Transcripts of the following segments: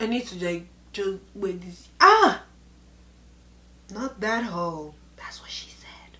I need to like just wait this. Not that hole. That's what she said.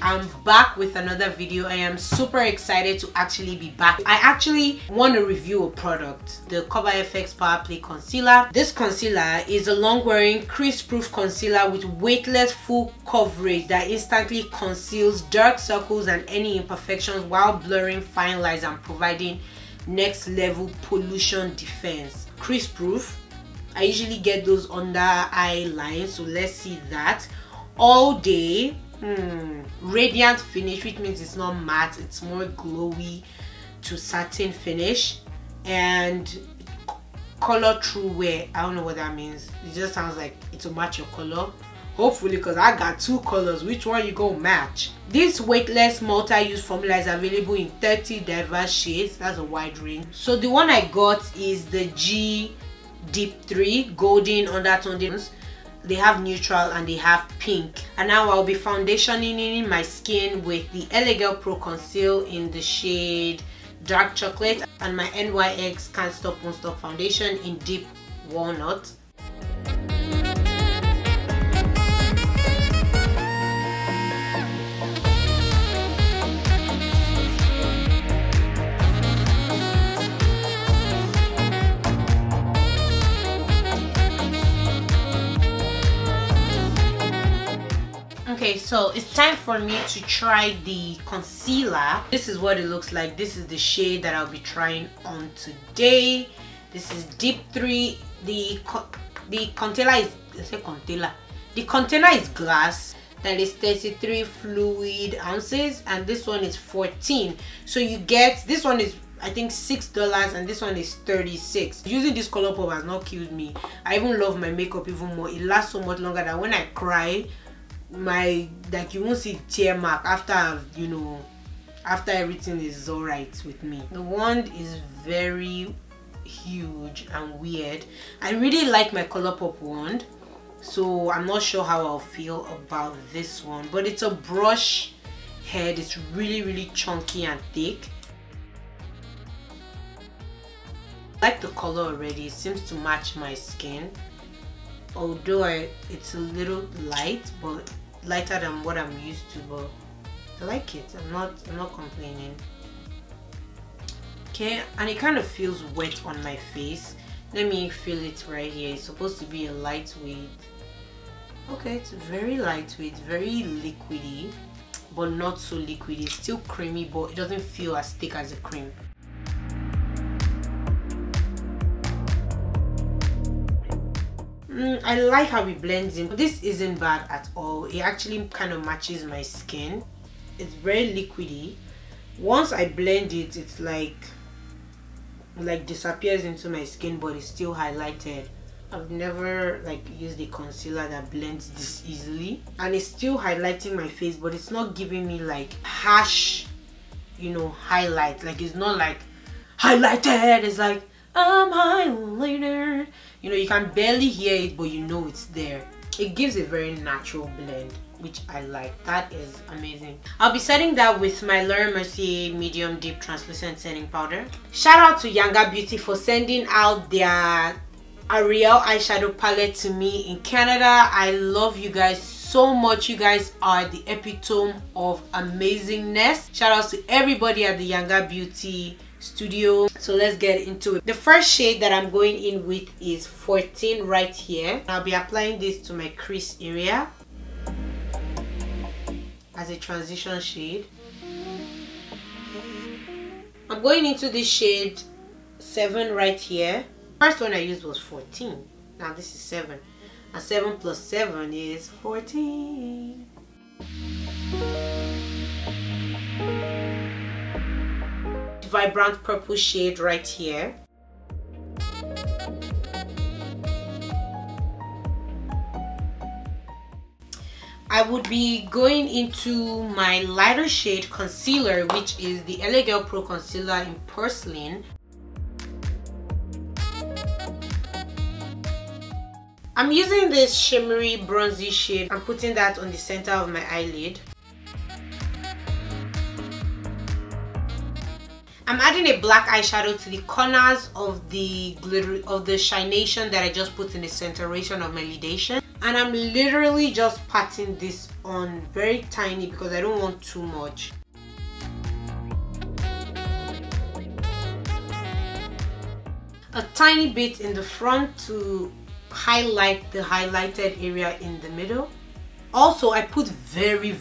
I'm back with another video. I am super excited to actually be back. I actually want to review a product, the Cover FX Power Play Concealer. This concealer is a long-wearing crease-proof concealer with weightless full coverage that instantly conceals dark circles and any imperfections while blurring fine lines and providing next-level pollution defense. Crease-proof. I usually get those under eye lines, so let's see that. All day. Radiant finish, which means it's not matte, it's more glowy to satin finish, and color true wear. I don't know what that means. It just sounds like it will match your color, hopefully, because I got two colors. Which one you gonna match? This weightless multi-use formula is available in 30 diverse shades. That's a wide range. So the one I got is the G Deep 3 Golden Undertone. They have neutral and they have pink. And now I'll be foundationing in my skin with the Eyeshadow Pro Conceal in the shade Dark Chocolate and my NYX Can't Stop Won't Stop foundation in Deep Walnut. Okay, so it's time for me to try the concealer. This is what it looks like. This is the shade that I'll be trying on today. This is Deep 3. The container is the container is glass. That is 33 fluid ounces, and this one is 14. So you get, this one is I think $6 and this one is $36. Using this color pop has not killed me. I even love my makeup even more. It lasts so much longer that when I cry, you won't see tear mark after, you know, after everything is all right with me. The wand is very huge and weird. I really like my ColourPop wand, so I'm not sure how I'll feel about this one, but it's a brush head. It's really chunky and thick. I like the color already. It seems to match my skin, although it's a little light, but lighter than what I'm used to, but I like it. I'm not complaining. Okay, and it kind of feels wet on my face. Let me feel it right here. It's supposed to be a lightweight. Okay, it's very lightweight, very liquidy, but not so liquidy. It's still creamy, but it doesn't feel as thick as a cream. I like how it blends in. This isn't bad at all. It actually kind of matches my skin. It's very liquidy. Once I blend it, it's like disappears into my skin, but it's still highlighted. I've never used a concealer that blends this easily, and it's still highlighting my face, but it's not giving me like harsh, you know, highlight. Like, it's not like highlighted. It's like I'm highlighted. You know, you can barely hear it, but you know it's there. It gives a very natural blend, which I like. That is amazing. I'll be setting that with my Laura Mercier Medium Deep Translucent Setting Powder. Shout out to YangaBeauty for sending out their Arielle eyeshadow palette to me in Canada. I love you guys so much. You guys are the epitome of amazingness. Shout out to everybody at the YangaBeauty studio. So let's get into it. The first shade that I'm going in with is 14 right here. I'll be applying this to my crease area as a transition shade. I'm going into this shade 7 right here. First one I used was 14. Now this is 7. And 7 plus 7 is 14. Vibrant purple shade right here. I would be going into my lighter shade concealer, which is the Eyeshadow Pro Concealer in Porcelain. I'm using this shimmery bronzy shade. I'm putting that on the center of my eyelid. I'm adding a black eyeshadow to the corners of the glitter of the shination that I just put in the centration of my lidation, and I'm literally just patting this on very tiny because I don't want too much. A tiny bit in the front to highlight the highlighted area in the middle. Also, I put very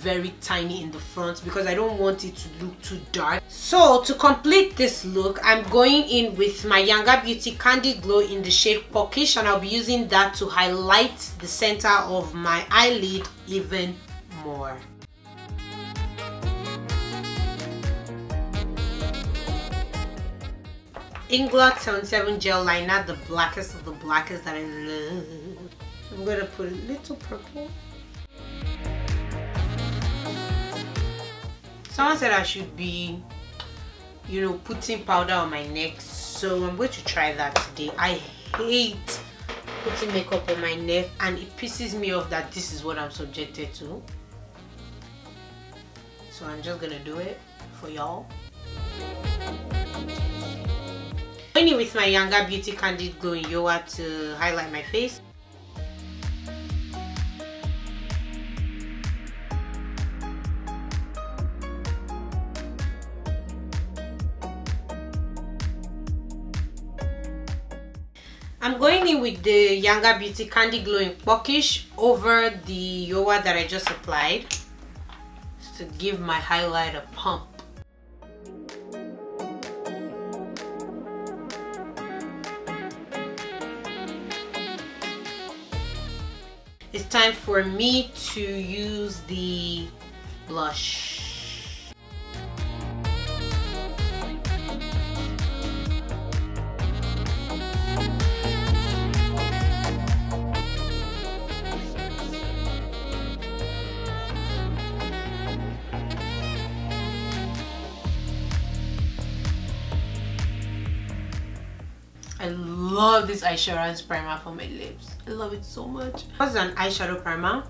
tiny in the front because I don't want it to look too dark. So to complete this look, I'm going in with my YangaBeauty Candid Glow in the shade Pockish, and I'll be using that to highlight the center of my eyelid even more. Inglot 77 gel liner, the blackest of the blackest that I love. I'm gonna put a little purple. Someone said I should be, you know, putting powder on my neck, so I'm going to try that today. I hate putting makeup on my neck, and it pisses me off that this is what I'm subjected to. So I'm just gonna do it for y'all. Going in with my YangaBeauty Candid Glow in Yoga to highlight my face. I'm going in with the YangaBeauty Candid Glow in Pockish over the Yoga that I just applied, just to give my highlight a pump. It's time for me to use the blush. I love this eyeshadow primer for my lips. I love it so much. This is an eyeshadow primer.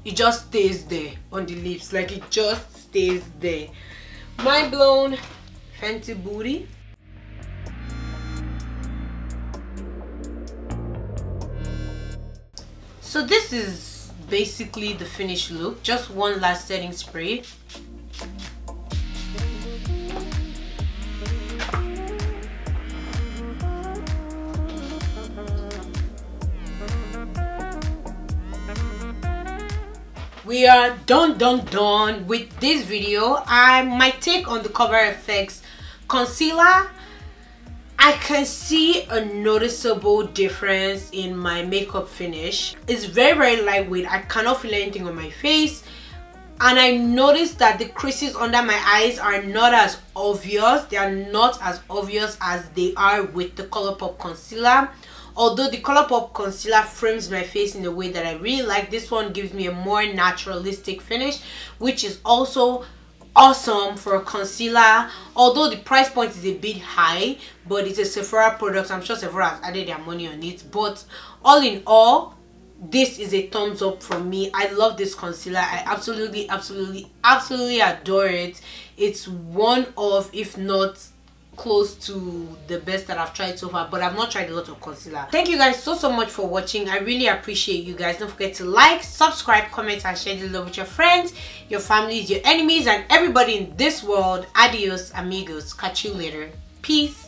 It just stays there on the lips, like it just stays there. Mind blown, Fenty Booty. So this is basically the finished look. Just one last setting spray. We are done with this video. My take on the Cover FX concealer. I can see a noticeable difference in my makeup finish. It's very lightweight. I cannot feel anything on my face, and I noticed that the creases under my eyes are not as obvious. They are not as obvious as they are with the ColourPop concealer. Although the ColourPop concealer frames my face in a way that I really like, this one gives me a more naturalistic finish, which is also awesome for a concealer. Although the price point is a bit high, but it's a Sephora product. I'm sure Sephora has added their money on it. But all in all, this is a thumbs up from me. I love this concealer. I absolutely adore it. It's one of, if not close to, the best that I've tried so far, but I've not tried a lot of concealer. Thank you guys so much for watching. I really appreciate you guys. Don't forget to like, subscribe, comment, and share this love with your friends, your families, your enemies, and everybody in this world. Adios amigos. Catch you later. Peace.